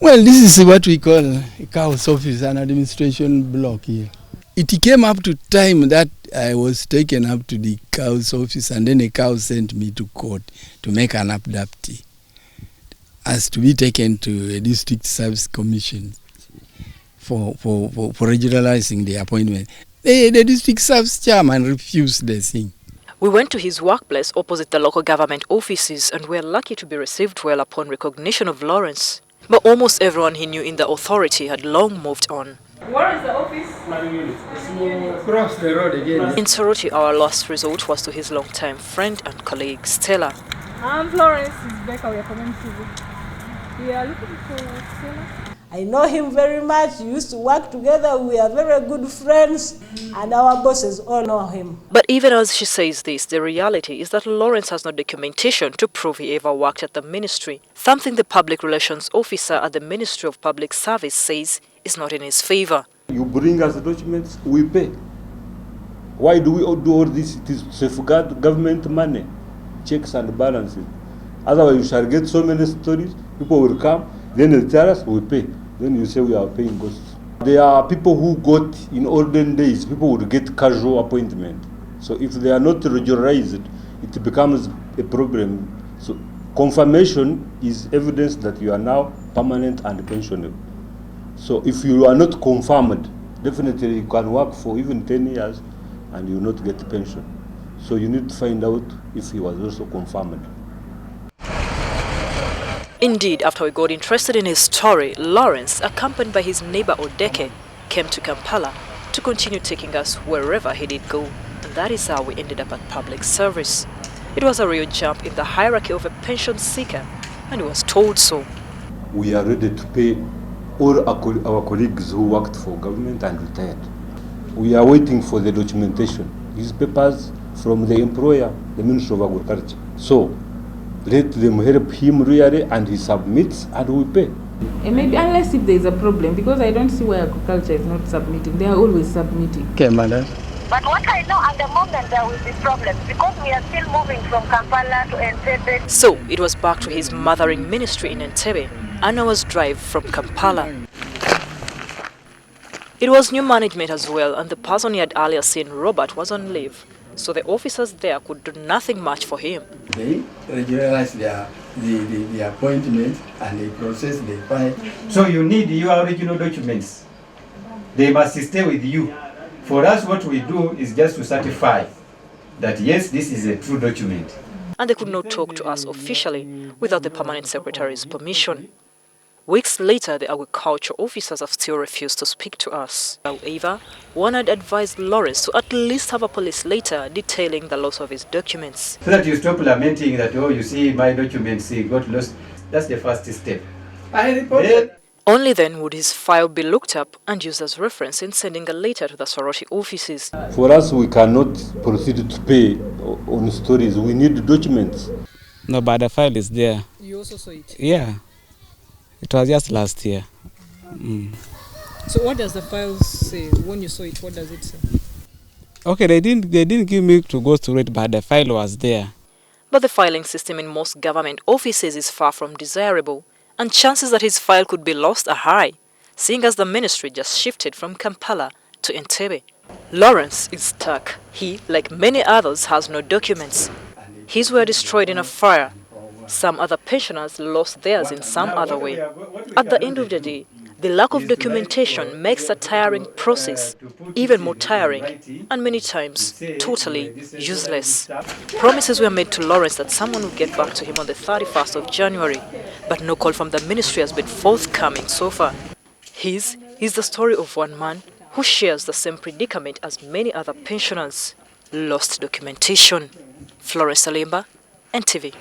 Well, this is what we call a CAO's office, an administration block here. It came up to time that I was taken up to the CAO's office, and then a CAO sent me to court to make an abductee as to be taken to a district service commission for regionalizing the appointment. The district service chairman refused the thing. We went to his workplace opposite the local government offices and were lucky to be received well upon recognition of Lawrence. But almost everyone he knew in the authority had long moved on. Where is the office? Cross the road again. In Soroti, our last resort was to his longtime friend and colleague, Stella. I'm Florence Naluyimba. We are from NTV. We are looking for Stella. I know him very much. We used to work together. We are very good friends, and our bosses all know him. But even as she says this, the reality is that Lawrence has no documentation to prove he ever worked at the ministry, something the public relations officer at the Ministry of Public Service says is not in his favor. You bring us documents, we pay. Why do we do all this? It is to safeguard government money, checks and balances. Otherwise, you shall get so many stories. People will come, then they tell us, we pay. Then you say we are paying costs. There are people who got, in olden days, people would get casual appointment. So if they are not regularized, it becomes a problem. So confirmation is evidence that you are now permanent and pensionable. So if you are not confirmed, definitely you can work for even 10 years and you will not get pension. So you need to find out if he was also confirmed. Indeed, after we got interested in his story, Lawrence, accompanied by his neighbor Odeke, came to Kampala to continue taking us wherever he did go. And that is how we ended up at public service. It was a real jump in the hierarchy of a pension seeker, and he was told so. We are ready to pay all our colleagues who worked for government and retired. We are waiting for the documentation, his papers from the employer, the Ministry of Agriculture. So let them help him really, and he submits and we pay. And maybe unless if there is a problem, because I don't see why agriculture is not submitting. They are always submitting. Okay, madam. But what I know at the moment, there will be problems because we are still moving from Kampala to Entebbe. So it was back to his mothering ministry in Entebbe, an hour's drive from Kampala. It was new management as well, and the person he had earlier seen, Robert, was on leave. So the officers there could do nothing much for him. They regularize the appointment and they process the file. So you need your original documents. They must stay with you. For us, what we do is just to certify that yes, this is a true document. And they could not talk to us officially without the permanent secretary's permission. Weeks later, the agriculture officers have still refused to speak to us. However, one had advised Lawrence to at least have a police letter detailing the loss of his documents. So that you stop lamenting that, oh, you see, my documents got lost. That's the first step. I reported. Only then would his file be looked up and used as reference in sending a letter to the Soroti offices. For us, we cannot proceed to pay on stories. We need documents. No, but the file is there. You also saw it? Yeah. It was just last year. So what does the file say? When you saw it, what does it say? Okay, they didn't give me to go through it, but the file was there. But the filing system in most government offices is far from desirable, and chances that his file could be lost are high, seeing as the ministry just shifted from Kampala to Entebbe. Lawrence is stuck. He, like many others, has no documents. His were destroyed in a fire. Some other pensioners lost theirs in some other way. At the end of the day, the lack of documentation makes a tiring process even more tiring and many times totally useless. Promises were made to Lawrence that someone would get back to him on the 31st of January, but no call from the ministry has been forthcoming so far. His is the story of one man who shares the same predicament as many other pensioners. Lost documentation. Florence Naluyimba, NTV.